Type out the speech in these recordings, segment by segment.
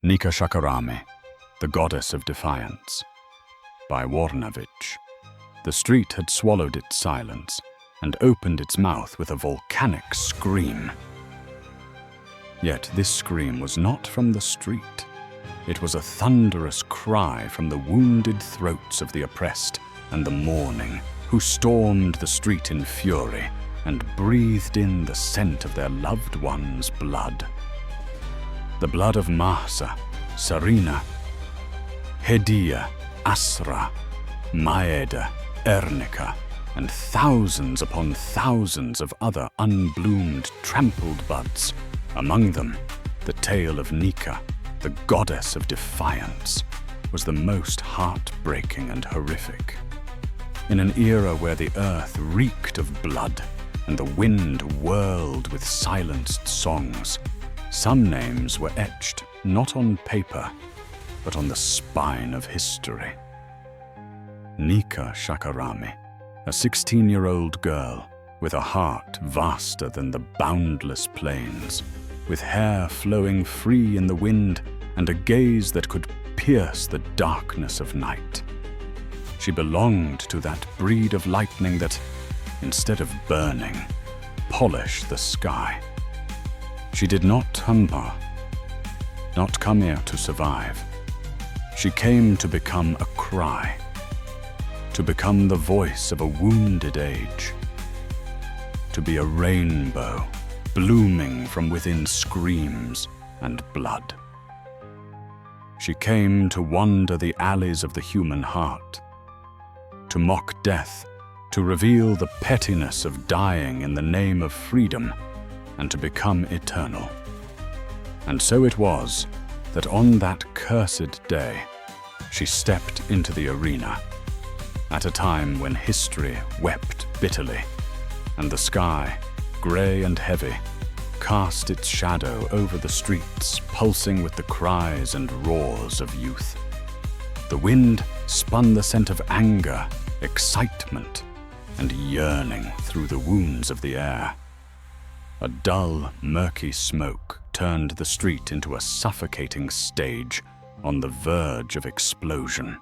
Nika Shakarami, the Goddess of Defiance, by Waranavich. The street had swallowed its silence and opened its mouth with a volcanic scream. Yet this scream was not from the street. It was a thunderous cry from the wounded throats of the oppressed and the mourning, who stormed the street in fury and breathed in the scent of their loved ones' blood. The blood of Mahsa, Sarina, Hediya, Asra, Maeda, Nika, and thousands upon thousands of other unbloomed, trampled buds. Among them, the tale of Nika, the goddess of defiance, was the most heartbreaking and horrific. In an era where the earth reeked of blood and the wind whirled with silenced songs, some names were etched not on paper, but on the spine of history. Nika Shakarami, a 16-year-old girl with a heart vaster than the boundless plains, with hair flowing free in the wind and a gaze that could pierce the darkness of night. She belonged to that breed of lightning that, instead of burning, polished the sky. She did not hunger, not come here to survive. She came to become a cry, to become the voice of a wounded age, to be a rainbow blooming from within screams and blood. She came to wander the alleys of the human heart, to mock death, to reveal the pettiness of dying in the name of freedom, and to become eternal. And so it was that on that cursed day, she stepped into the arena, at a time when history wept bitterly, and the sky, grey and heavy, cast its shadow over the streets, pulsing with the cries and roars of youth. The wind spun the scent of anger, excitement, and yearning through the wounds of the air. A dull, murky smoke turned the street into a suffocating stage on the verge of explosion.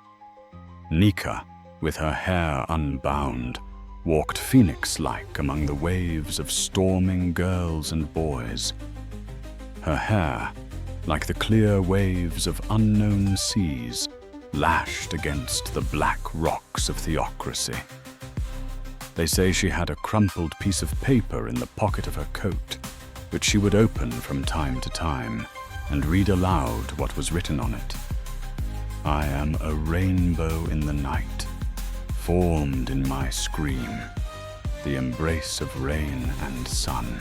Nika, with her hair unbound, walked phoenix-like among the waves of storming girls and boys. Her hair, like the clear waves of unknown seas, lashed against the black rocks of theocracy. They say she had a crumpled piece of paper in the pocket of her coat, which she would open from time to time and read aloud what was written on it. I am a rainbow in the night, formed in my scream, the embrace of rain and sun.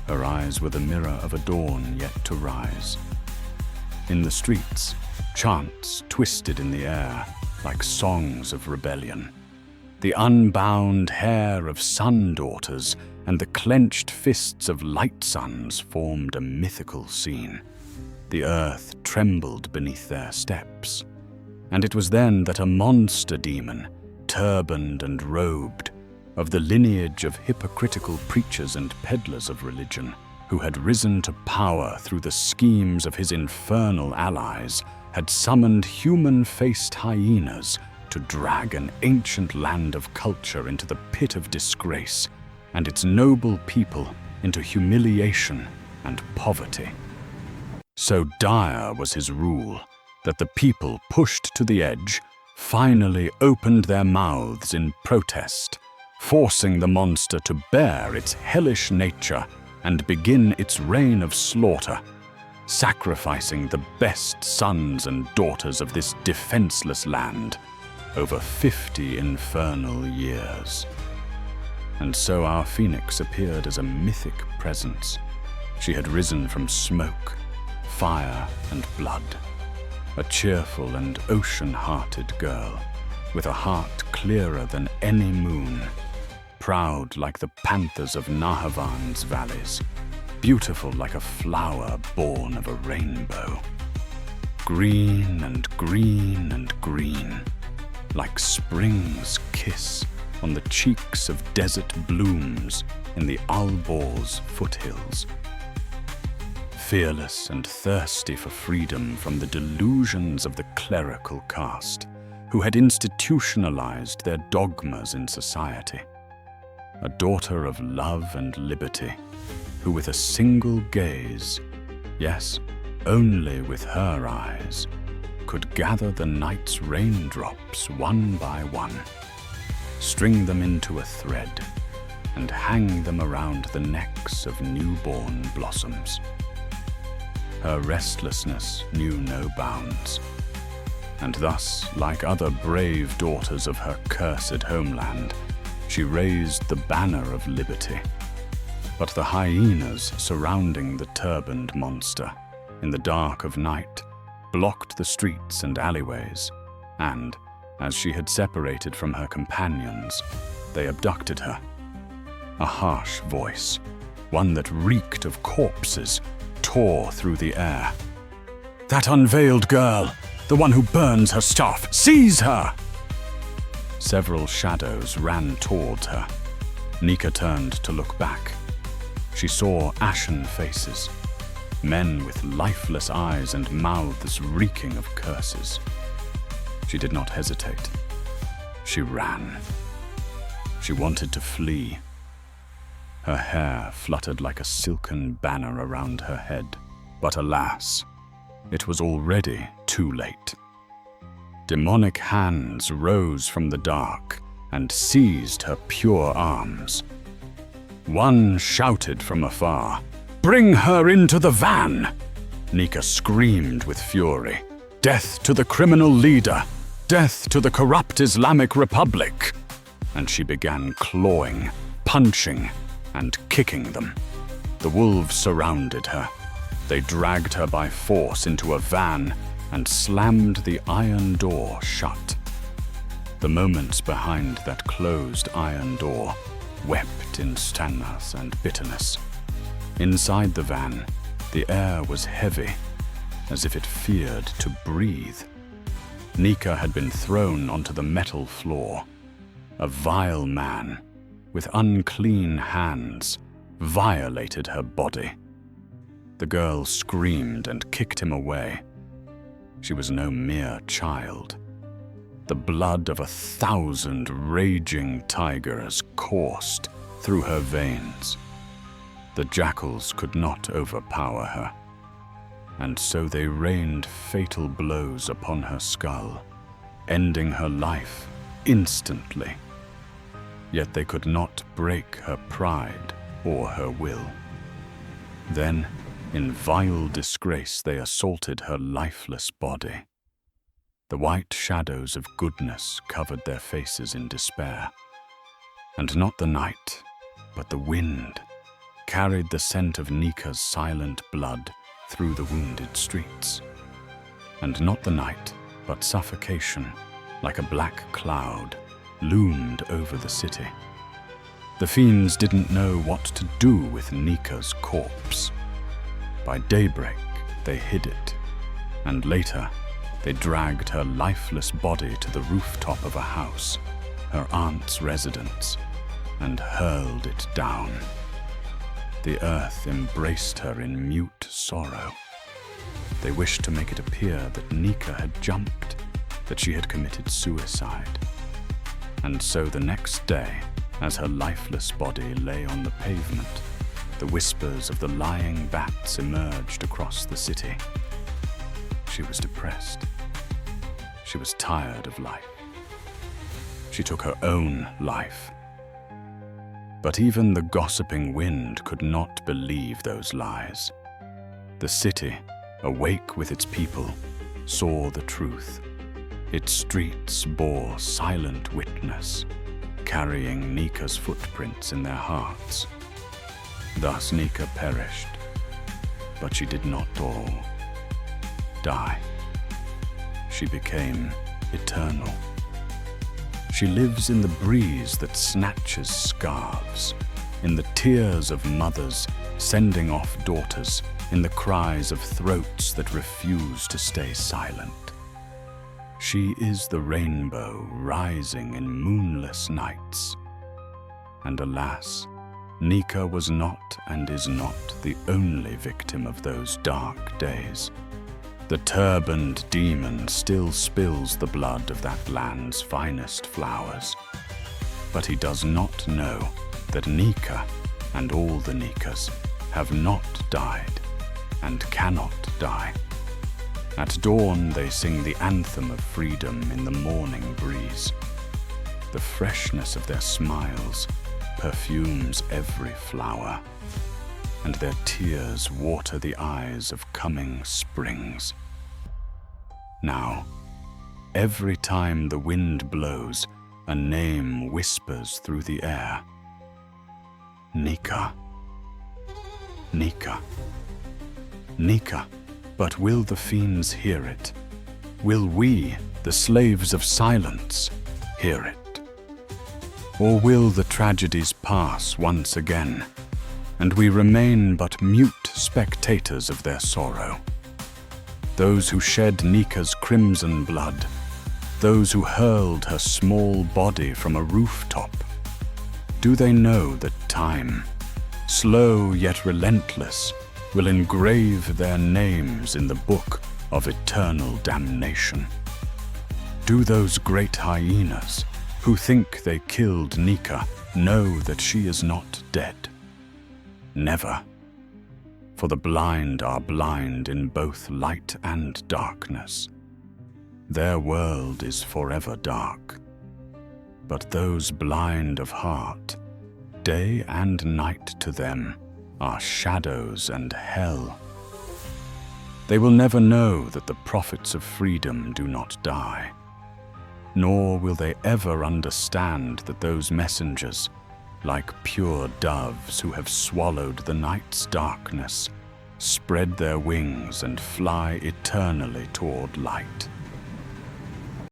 Her eyes were the mirror of a dawn yet to rise. In the streets, chants twisted in the air like songs of rebellion. The unbound hair of sun daughters and the clenched fists of light suns formed a mythical scene. The earth trembled beneath their steps. And it was then that a monster demon, turbaned and robed, of the lineage of hypocritical preachers and peddlers of religion, who had risen to power through the schemes of his infernal allies, had summoned human-faced hyenas to drag an ancient land of culture into the pit of disgrace, and its noble people into humiliation and poverty. So dire was his rule that the people, pushed to the edge, finally opened their mouths in protest, forcing the monster to bear its hellish nature and begin its reign of slaughter, sacrificing the best sons and daughters of this defenseless land over 50 infernal years. And so our phoenix appeared as a mythic presence. She had risen from smoke, fire, and blood, a cheerful and ocean-hearted girl, with a heart clearer than any moon, proud like the panthers of Nahavan's valleys, beautiful like a flower born of a rainbow, green and green and green, like spring's kiss on the cheeks of desert blooms in the Alborz foothills. fearless and thirsty for freedom from the delusions of the clerical caste, who had institutionalized their dogmas in society. A daughter of love and liberty, who with a single gaze, yes, only with her eyes, could gather the night's raindrops one by one, string them into a thread, and hang them around the necks of newborn blossoms. Her restlessness knew no bounds, and thus, like other brave daughters of her cursed homeland, she raised the banner of liberty. But the hyenas surrounding the turbaned monster, in the dark of night, blocked the streets and alleyways, and, as she had separated from her companions, they abducted her. A harsh voice, one that reeked of corpses, tore through the air. "That unveiled girl! The one who burns her stuff! Seize her!" Several shadows ran towards her. Nika turned to look back. She saw ashen faces, men with lifeless eyes and mouths reeking of curses. She did not hesitate. She ran. She wanted to flee. Her hair fluttered like a silken banner around her head. But alas, it was already too late. Demonic hands rose from the dark and seized her pure arms. One shouted from afar, "Bring her into the van!" Nika screamed with fury. "Death to the criminal leader! Death to the corrupt Islamic Republic!" And she began clawing, punching, and kicking them. The wolves surrounded her. They dragged her by force into a van and slammed the iron door shut. The moments behind that closed iron door wept in sadness and bitterness. Inside the van, the air was heavy, as if it feared to breathe. Nika had been thrown onto the metal floor. A vile man, with unclean hands, violated her body. The girl screamed and kicked him away. She was no mere child. The blood of 1,000 raging tigers coursed through her veins. The jackals could not overpower her, and so they rained fatal blows upon her skull, ending her life instantly. Yet they could not break her pride or her will. Then, in vile disgrace, they assaulted her lifeless body. The white shadows of goodness covered their faces in despair. And not the night, but the wind, carried the scent of Nika's silent blood through the wounded streets. And not the night, but suffocation, like a black cloud, loomed over the city. The fiends didn't know what to do with Nika's corpse. By daybreak, they hid it, and later, they dragged her lifeless body to the rooftop of a house, her aunt's residence, and hurled it down. The earth embraced her in mute sorrow. They wished to make it appear that Nika had jumped, that she had committed suicide. And so the next day, as her lifeless body lay on the pavement, the whispers of the lying bats emerged across the city. She was depressed. She was tired of life. She took her own life. But even the gossiping wind could not believe those lies. The city, awake with its people, saw the truth. Its streets bore silent witness, carrying Nika's footprints in their hearts. Thus Nika perished, but she did not all die. She became eternal. She lives in the breeze that snatches scarves, in the tears of mothers sending off daughters, in the cries of throats that refuse to stay silent. She is the rainbow rising in moonless nights. And alas, Nika was not and is not the only victim of those dark days. The turbaned demon still spills the blood of that land's finest flowers. But he does not know that Nika and all the Nikas have not died and cannot die. At dawn they sing the anthem of freedom in the morning breeze. The freshness of their smiles perfumes every flower, and their tears water the eyes of coming springs. Now, every time the wind blows, a name whispers through the air. Nika. Nika. Nika. But will the fiends hear it? Will we, the slaves of silence, hear it? Or will the tragedies pass once again, and we remain but mute spectators of their sorrow? Those who shed Nika's crimson blood, those who hurled her small body from a rooftop, do they know that time, slow yet relentless, will engrave their names in the book of eternal damnation? Do those great hyenas, who think they killed Nika, know that she is not dead? Never. For the blind are blind in both light and darkness. Their world is forever dark. But those blind of heart, day and night to them are shadows and hell. They will never know that the prophets of freedom do not die, nor will they ever understand that those messengers, like pure doves who have swallowed the night's darkness, spread their wings and fly eternally toward light.